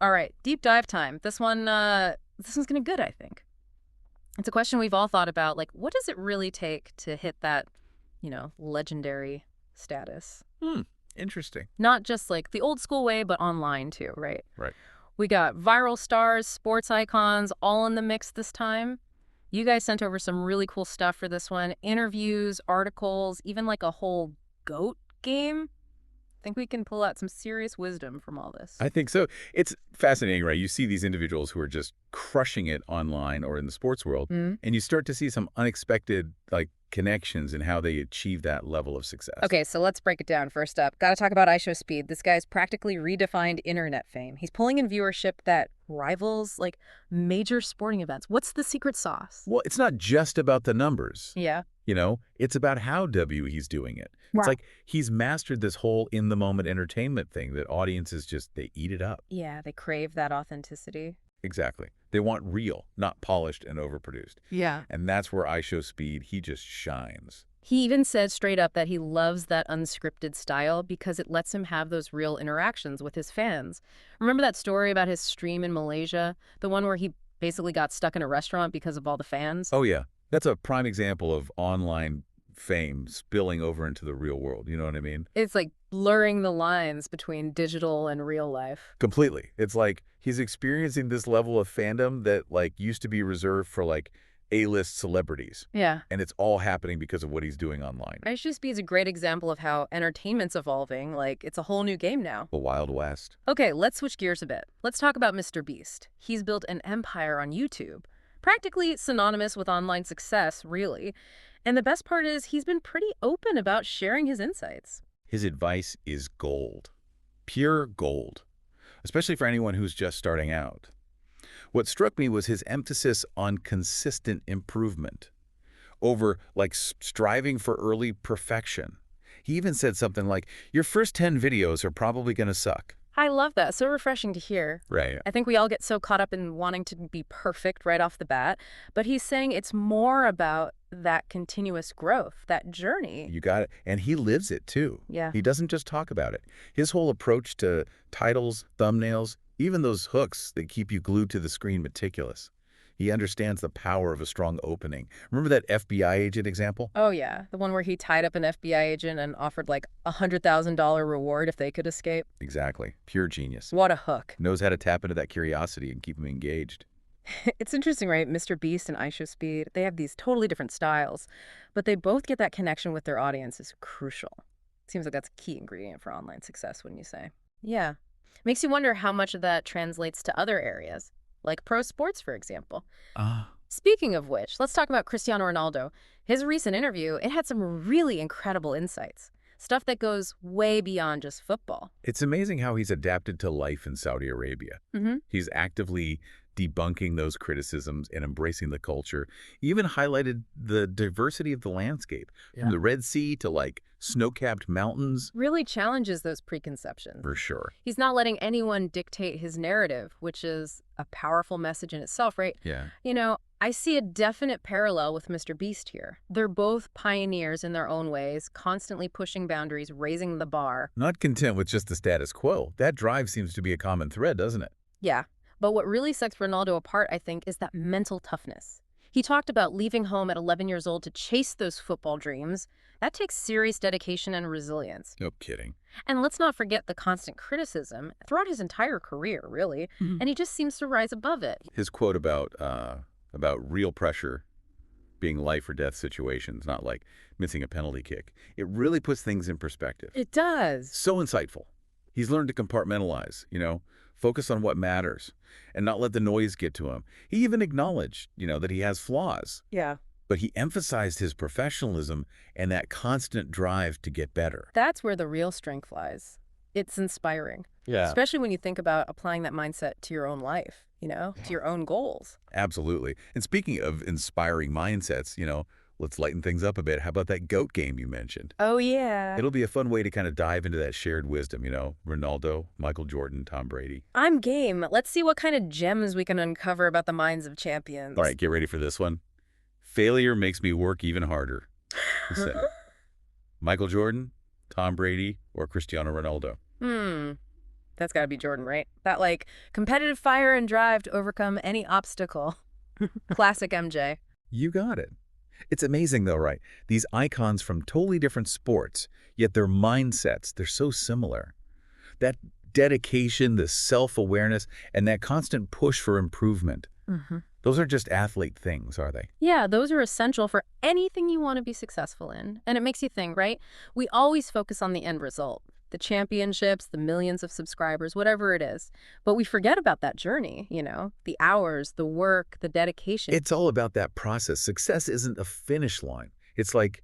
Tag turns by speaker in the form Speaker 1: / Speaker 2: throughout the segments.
Speaker 1: All right, deep dive time. This one's gonna be good, I think. It's a question we've all thought about. Like, what does it really take to hit that, legendary status?
Speaker 2: Hmm. Interesting.
Speaker 1: Not just like the old school way, but online too, right?
Speaker 2: Right.
Speaker 1: We got viral stars, sports icons, all in the mix this time. You guys sent over some really cool stuff for this one. Interviews, articles, even like a whole goat game. Think we can pull out some serious wisdom from all this.
Speaker 2: I think so. It's fascinating, right? You see these individuals who are just crushing it online or in the sports world,
Speaker 1: Mm.
Speaker 2: and you start to see some unexpected connections in how they achieve that level of success.
Speaker 1: Okay, so let's break it down. First up, got to talk about iShowSpeed. This guy's practically redefined internet fame. He's pulling in viewership that rivals like major sporting events. What's the secret sauce?
Speaker 2: Well, it's not just about the numbers.
Speaker 1: Yeah.
Speaker 2: It's about how he's doing it. It's
Speaker 1: Wow.
Speaker 2: like he's mastered this whole in-the-moment entertainment thing that audiences they eat it up.
Speaker 1: Yeah, they crave that authenticity.
Speaker 2: Exactly. They want real, not polished and overproduced.
Speaker 1: Yeah.
Speaker 2: And that's where iShowSpeed, he just shines.
Speaker 1: He even said straight up that he loves that unscripted style because it lets him have those real interactions with his fans. Remember that story about his stream in Malaysia? The one where he basically got stuck in a restaurant because of all the fans?
Speaker 2: Oh, yeah. That's a prime example of online fame spilling over into the real world. You know what I mean?
Speaker 1: It's like blurring the lines between digital and real life.
Speaker 2: Completely. It's like he's experiencing this level of fandom that used to be reserved for A-list celebrities.
Speaker 1: Yeah.
Speaker 2: And it's all happening because of what he's doing online.
Speaker 1: iShowSpeed is a great example of how entertainment's evolving. Like, it's a whole new game now.
Speaker 2: The Wild West.
Speaker 1: Okay, let's switch gears a bit. Let's talk about Mrbeast. He's built an empire on YouTube. Practically synonymous with online success, really. And the best part is he's been pretty open about sharing his insights.
Speaker 2: His advice is gold. Pure gold. Especially for anyone who's just starting out. What struck me was his emphasis on consistent improvement over striving for early perfection. He even said something like, your first 10 videos are probably going to suck.
Speaker 1: I love that. So refreshing to hear.
Speaker 2: Right.
Speaker 1: I think we all get so caught up in wanting to be perfect right off the bat, but he's saying it's more about that continuous growth, that journey.
Speaker 2: You got it. And he lives it too.
Speaker 1: Yeah.
Speaker 2: He doesn't just talk about it. His whole approach to titles, thumbnails, even those hooks that keep you glued to the screen meticulous. He understands the power of a strong opening. Remember that FBI agent example?
Speaker 1: Oh, yeah. The one where he tied up an FBI agent and offered like $100,000 reward if they could escape.
Speaker 2: Exactly. Pure genius.
Speaker 1: What a hook.
Speaker 2: Knows how to tap into that curiosity and keep them engaged.
Speaker 1: It's interesting, right? Mrbeast and iShowSpeed, they have these totally different styles, but they both get that connection with their audience is crucial. Seems like that's a key ingredient for online success, wouldn't you say? Yeah. Makes you wonder how much of that translates to other areas, like pro sports, for example.
Speaker 2: Ah.
Speaker 1: Speaking of which, let's talk about Cristiano Ronaldo. His recent interview, it had some really incredible insights. Stuff that goes way beyond just football.
Speaker 2: It's amazing how he's adapted to life in Saudi Arabia.
Speaker 1: Mm-hmm.
Speaker 2: He's actively debunking those criticisms and embracing the culture. He even highlighted the diversity of the landscape, from the Red Sea to snow-capped mountains.
Speaker 1: Really challenges those preconceptions.
Speaker 2: For sure.
Speaker 1: He's not letting anyone dictate his narrative, which is a powerful message in itself, right?
Speaker 2: Yeah.
Speaker 1: I see a definite parallel with Mrbeast here. They're both pioneers in their own ways, constantly pushing boundaries, raising the bar.
Speaker 2: Not content with just the status quo. That drive seems to be a common thread, doesn't it?
Speaker 1: Yeah. But what really sets Ronaldo apart, I think, is that mental toughness. He talked about leaving home at 11 years old to chase those football dreams. That takes serious dedication and resilience.
Speaker 2: No kidding.
Speaker 1: And let's not forget the constant criticism throughout his entire career, really.
Speaker 2: Mhm.
Speaker 1: And he just seems to rise above it.
Speaker 2: His quote about real pressure being life or death situations, not like missing a penalty kick. It really puts things in perspective.
Speaker 1: It does.
Speaker 2: So insightful. He's learned to compartmentalize, focus on what matters and not let the noise get to him. He even acknowledged, that he has flaws,
Speaker 1: Yeah.
Speaker 2: but he emphasized his professionalism and that constant drive to get better.
Speaker 1: That's where the real strength lies. It's inspiring.
Speaker 2: Yeah.
Speaker 1: Especially when you think about applying that mindset to your own life, to your own goals.
Speaker 2: Absolutely. And speaking of inspiring mindsets, let's lighten things up a bit. How about that GOAT game you mentioned?
Speaker 1: Oh, yeah.
Speaker 2: It'll be a fun way to kind of dive into that shared wisdom, Ronaldo, Michael Jordan, Tom Brady.
Speaker 1: I'm game. Let's see what kind of gems we can uncover about the minds of champions.
Speaker 2: All right, get ready for this one. Failure makes me work even harder. Who said it? Michael Jordan, Tom Brady, or Cristiano Ronaldo?
Speaker 1: That's got to be Jordan, right? That, like, competitive fire and drive to overcome any obstacle. Classic MJ.
Speaker 2: You got it. It's amazing though, right? These icons from totally different sports, yet their mindsets, they're so similar. That dedication, the self-awareness, and that constant push for improvement.
Speaker 1: Hmm.
Speaker 2: Those are just athlete things, are they?
Speaker 1: Yeah, those are essential for anything you want to be successful in. And it makes you think, right? We always focus on the end result, the championships, the millions of subscribers, whatever it is. But we forget about that journey, the hours, the work, the dedication.
Speaker 2: It's all about that process. Success isn't a finish line. It's like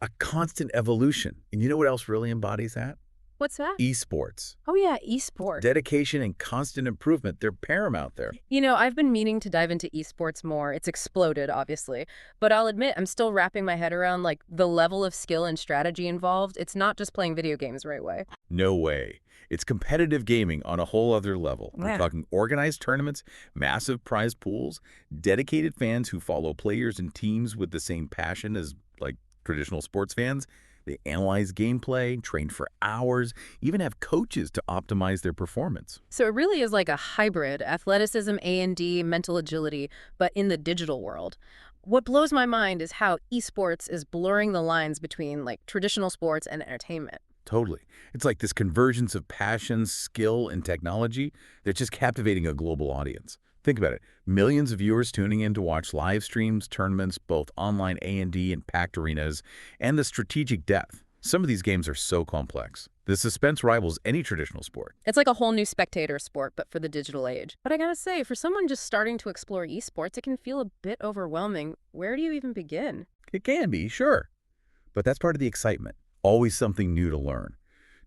Speaker 2: a constant evolution. And you know what else really embodies that?
Speaker 1: What's that?
Speaker 2: Esports.
Speaker 1: Oh, yeah, esport.
Speaker 2: Dedication and constant improvement, they're paramount there.
Speaker 1: I've been meaning to dive into esports more. It's exploded, obviously. But I'll admit, I'm still wrapping my head around, like, the level of skill and strategy involved. It's not just playing video games the right way.
Speaker 2: No way. It's competitive gaming on a whole other level. We're
Speaker 1: Yeah.
Speaker 2: talking organized tournaments, massive prize pools, dedicated fans who follow players and teams with the same passion as, like, traditional sports fans. They analyze gameplay, train for hours, even have coaches to optimize their performance.
Speaker 1: So it really is like a hybrid, athleticism, A&D, mental agility, but in the digital world. What blows my mind is how esports is blurring the lines between, like, traditional sports and entertainment.
Speaker 2: Totally. It's like this convergence of passion, skill, and technology that's just captivating a global audience. Think about it. Millions of viewers tuning in to watch live streams, tournaments, both online A&D and packed arenas, and the strategic depth. Some of these games are so complex. The suspense rivals any traditional sport.
Speaker 1: It's like a whole new spectator sport, but for the digital age. But I gotta say, for someone just starting to explore esports, it can feel a bit overwhelming. Where do you even begin?
Speaker 2: It can be, sure. But that's part of the excitement. Always something new to learn.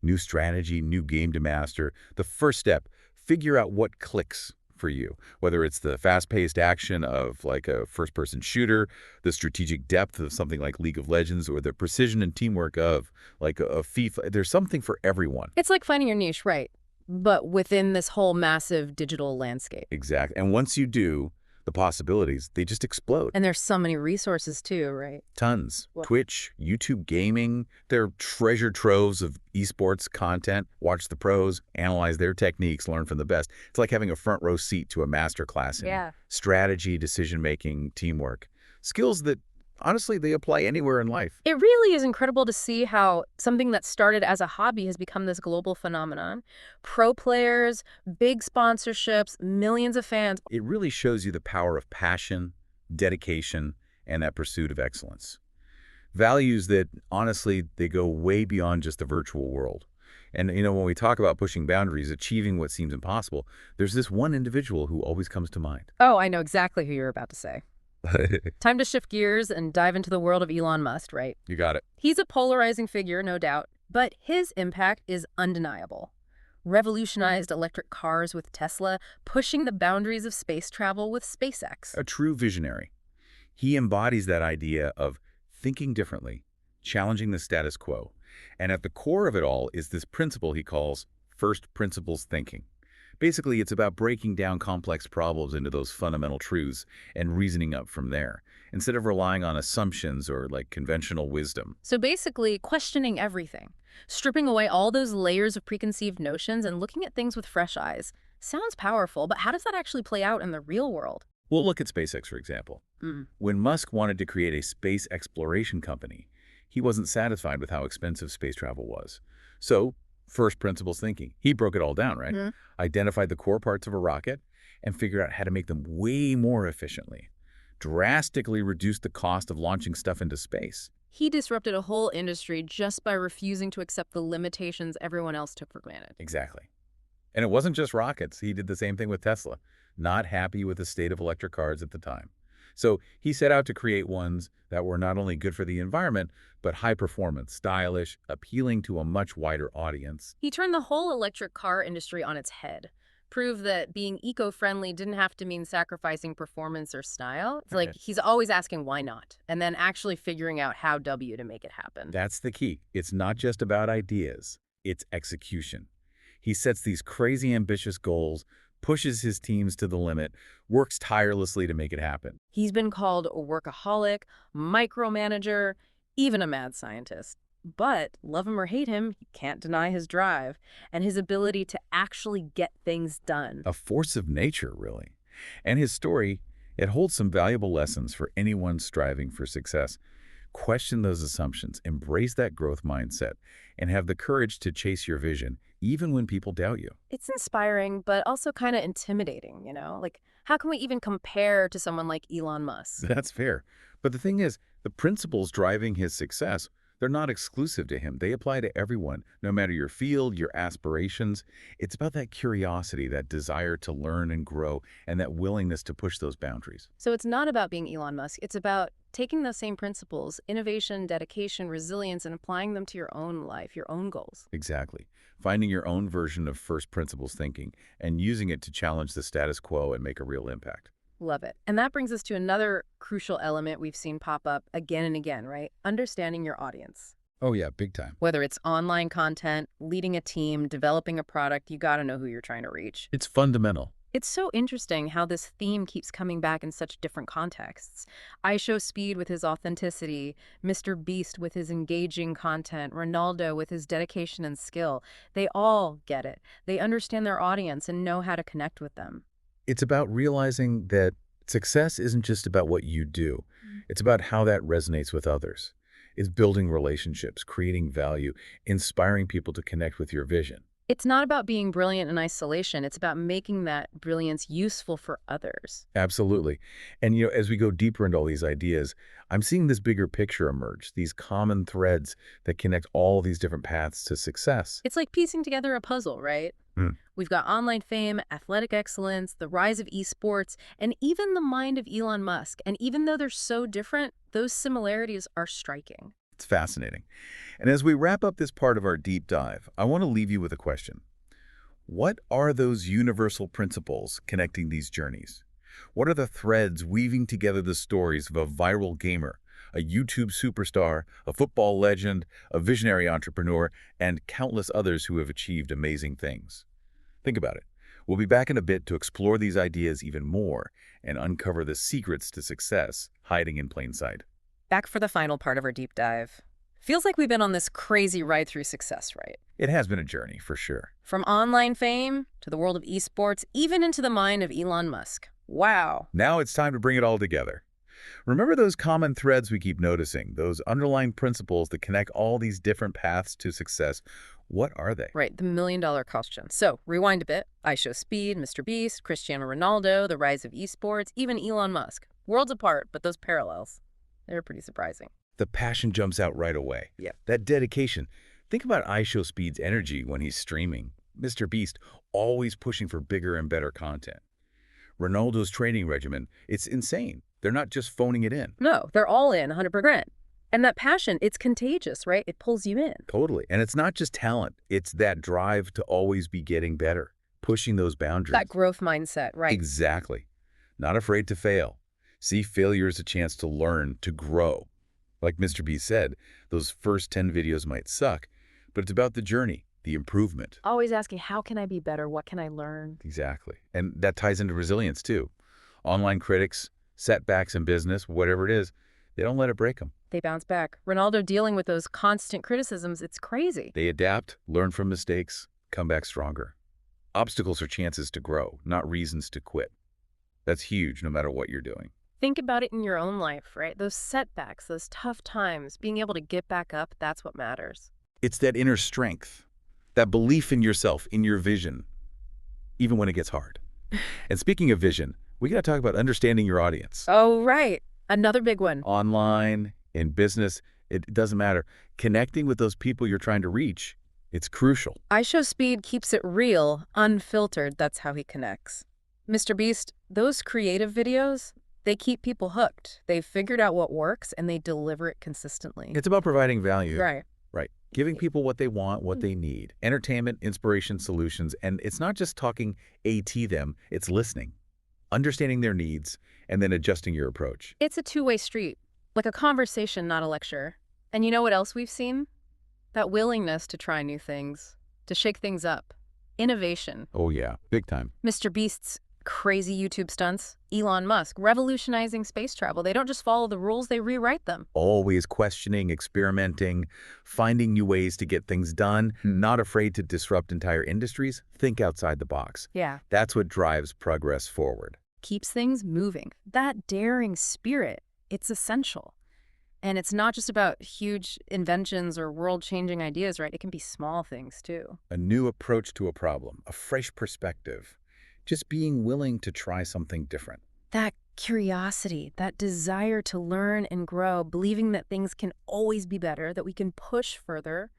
Speaker 2: New strategy, new game to master. The first step, figure out what clicks for you, whether it's the fast-paced action of like a first-person shooter, the strategic depth of something like League of Legends, or the precision and teamwork of like a FIFA. There's something for everyone.
Speaker 1: It's like finding your niche, right? But within this whole massive digital landscape.
Speaker 2: Exactly. And once you do, the possibilities, they just explode.
Speaker 1: And there's so many resources too, right?
Speaker 2: Tons.
Speaker 1: Well,
Speaker 2: Twitch, YouTube gaming, they're treasure troves of esports content. Watch the pros, analyze their techniques, learn from the best. It's like having a front row seat to a master class in
Speaker 1: yeah.
Speaker 2: strategy, decision-making, teamwork. Skills that, honestly, they apply anywhere in life.
Speaker 1: It really is incredible to see how something that started as a hobby has become this global phenomenon. Pro players, big sponsorships, millions of fans.
Speaker 2: It really shows you the power of passion, dedication, and that pursuit of excellence. Values that, honestly, they go way beyond just the virtual world. And, when we talk about pushing boundaries, achieving what seems impossible, there's this one individual who always comes to mind.
Speaker 1: Oh, I know exactly who you're about to say. Time to shift gears and dive into the world of Elon Musk, right?
Speaker 2: You got it.
Speaker 1: He's a polarizing figure, no doubt, but his impact is undeniable. Revolutionized electric cars with Tesla, pushing the boundaries of space travel with SpaceX.
Speaker 2: A true visionary. He embodies that idea of thinking differently, challenging the status quo. And at the core of it all is this principle he calls first principles thinking. Basically, it's about breaking down complex problems into those fundamental truths and reasoning up from there, instead of relying on assumptions or like conventional wisdom.
Speaker 1: So basically, questioning everything, stripping away all those layers of preconceived notions and looking at things with fresh eyes. Sounds powerful, but how does that actually play out in the real world?
Speaker 2: Well, look at SpaceX, for example. When Musk wanted to create a space exploration company, he wasn't satisfied with how expensive space travel was. So, first principles thinking. He broke it all down, right? Identified the core parts of a rocket and figured out how to make them way more efficiently. Drastically reduced the cost of launching stuff into space.
Speaker 1: He disrupted a whole industry just by refusing to accept the limitations everyone else took for granted.
Speaker 2: Exactly. And it wasn't just rockets. He did the same thing with Tesla, not happy with the state of electric cars at the time. So he set out to create ones that were not only good for the environment, but high performance, stylish, appealing to a much wider audience.
Speaker 1: He turned the whole electric car industry on its head. Proved that being eco-friendly didn't have to mean sacrificing performance or style. It's like he's always asking why not, and then actually figuring out how W to make it happen.
Speaker 2: That's the key. It's not just about ideas, it's execution. He sets these crazy ambitious goals, pushes his teams to the limit, works tirelessly to make it happen.
Speaker 1: He's been called a workaholic, micromanager, even a mad scientist. But love him or hate him, you can't deny his drive and his ability to actually get things done.
Speaker 2: A force of nature, really. And his story, it holds some valuable lessons for anyone striving for success. Question those assumptions, embrace that growth mindset, and have the courage to chase your vision, even when people doubt you.
Speaker 1: It's inspiring, but also kind of intimidating, you know? Like, how can we even compare to someone like Elon Musk?
Speaker 2: That's fair. But the thing is, the principles driving his success, they're not exclusive to him. They apply to everyone, no matter your field, your aspirations. It's about that curiosity, that desire to learn and grow, and that willingness to push those boundaries.
Speaker 1: So it's not about being Elon Musk. It's about taking those same principles, innovation, dedication, resilience, and applying them to your own life, your own goals.
Speaker 2: Exactly. Finding your own version of first principles thinking and using it to challenge the status quo and make a real impact.
Speaker 1: Love it. And that brings us to another crucial element we've seen pop up again and again, right? Understanding your audience.
Speaker 2: Oh yeah, big time.
Speaker 1: Whether it's online content, leading a team, developing a product, you got to know who you're trying to reach.
Speaker 2: It's fundamental.
Speaker 1: It's so interesting how this theme keeps coming back in such different contexts. I Show Speed with his authenticity, Mrbeast with his engaging content, Ronaldo with his dedication and skill. They all get it. They understand their audience and know how to connect with them.
Speaker 2: It's about realizing that success isn't just about what you do. It's about how that resonates with others. It's building relationships, creating value, inspiring people to connect with your vision.
Speaker 1: It's not about being brilliant in isolation. It's about making that brilliance useful for others.
Speaker 2: Absolutely. And as we go deeper into all these ideas, I'm seeing this bigger picture emerge, these common threads that connect all these different paths to success.
Speaker 1: It's like piecing together a puzzle, right?
Speaker 2: Hmm.
Speaker 1: We've got online fame, athletic excellence, the rise of esports, and even the mind of Elon Musk. And even though they're so different, those similarities are striking.
Speaker 2: It's fascinating. And as we wrap up this part of our deep dive, I want to leave you with a question. What are those universal principles connecting these journeys? What are the threads weaving together the stories of a viral gamer, a YouTube superstar, a football legend, a visionary entrepreneur, and countless others who have achieved amazing things? Think about it. We'll be back in a bit to explore these ideas even more and uncover the secrets to success hiding in plain sight.
Speaker 1: Back for the final part of our deep dive. Feels like we've been on this crazy ride through success, right?
Speaker 2: It has been a journey, for sure.
Speaker 1: From online fame to the world of esports, even into the mind of Elon Musk. Wow.
Speaker 2: Now it's time to bring it all together. Remember those common threads we keep noticing, those underlying principles that connect all these different paths to success? What are they?
Speaker 1: Right, the million-dollar question. So, rewind a bit. I Show Speed, Mrbeast, Cristiano Ronaldo, the rise of esports, even Elon Musk. Worlds apart, but those parallels, they're pretty surprising.
Speaker 2: The passion jumps out right away.
Speaker 1: Yep.
Speaker 2: That dedication. Think about I Show Speed's energy when he's streaming. Mrbeast always pushing for bigger and better content. Ronaldo's training regimen, it's insane. They're not just phoning it in.
Speaker 1: No, they're all in, 100%. And that passion, it's contagious, right? It pulls you in.
Speaker 2: Totally. And it's not just talent. It's that drive to always be getting better, pushing those boundaries.
Speaker 1: That growth mindset, right?
Speaker 2: Exactly. Not afraid to fail. See failure as a chance to learn, to grow. Like Mrbeast said, those first 10 videos might suck, but it's about the journey, the improvement.
Speaker 1: Always asking, how can I be better? What can I learn?
Speaker 2: Exactly. And that ties into resilience, too. Online critics, setbacks in business, whatever it is, they don't let it break them.
Speaker 1: They bounce back. Ronaldo dealing with those constant criticisms, it's crazy.
Speaker 2: They adapt, learn from mistakes, come back stronger. Obstacles are chances to grow, not reasons to quit. That's huge no matter what you're doing.
Speaker 1: Think about it in your own life, right? Those setbacks, those tough times, being able to get back up, that's what matters.
Speaker 2: It's that inner strength, that belief in yourself, in your vision, even when it gets hard. And speaking of vision, we got to talk about understanding your audience.
Speaker 1: Oh, right. Another big one.
Speaker 2: Online, in business, it doesn't matter. Connecting with those people you're trying to reach, it's crucial.
Speaker 1: I Show Speed keeps it real, unfiltered. That's how he connects. Mrbeast, those creative videos, they keep people hooked. They've figured out what works, and they deliver it consistently.
Speaker 2: It's about providing value.
Speaker 1: Right.
Speaker 2: Right. Giving people what they want, what they need. Entertainment, inspiration, solutions. And it's not just talking AT them, it's listening, understanding their needs, and then adjusting your approach.
Speaker 1: It's a two-way street, like a conversation, not a lecture. And you know what else we've seen? That willingness to try new things, to shake things up. Innovation.
Speaker 2: Oh yeah, big time.
Speaker 1: Mrbeast's crazy YouTube stunts. Elon Musk, revolutionizing space travel. They don't just follow the rules, they rewrite them.
Speaker 2: Always questioning, experimenting, finding new ways to get things done, not afraid to disrupt entire industries. Think outside the box.
Speaker 1: Yeah.
Speaker 2: That's what drives progress forward.
Speaker 1: Keeps things moving. That daring spirit, it's essential. And it's not just about huge inventions or world-changing ideas, right? It can be small things, too.
Speaker 2: A new approach to a problem, a fresh perspective, just being willing to try something different.
Speaker 1: That curiosity, that desire to learn and grow, believing that things can always be better, that we can push further.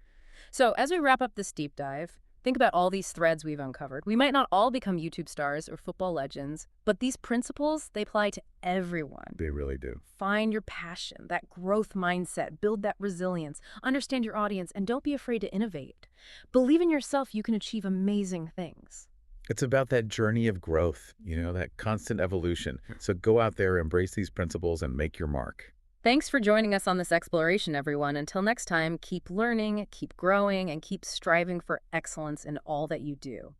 Speaker 1: So as we wrap up this deep dive, think about all these threads we've uncovered. We might not all become YouTube stars or football legends, but these principles, they apply to everyone.
Speaker 2: They really do.
Speaker 1: Find your passion, that growth mindset, build that resilience, understand your audience, and don't be afraid to innovate. Believe in yourself, you can achieve amazing things.
Speaker 2: It's about that journey of growth, that constant evolution. So go out there, embrace these principles, and make your mark.
Speaker 1: Thanks for joining us on this exploration, everyone. Until next time, keep learning, keep growing, and keep striving for excellence in all that you do.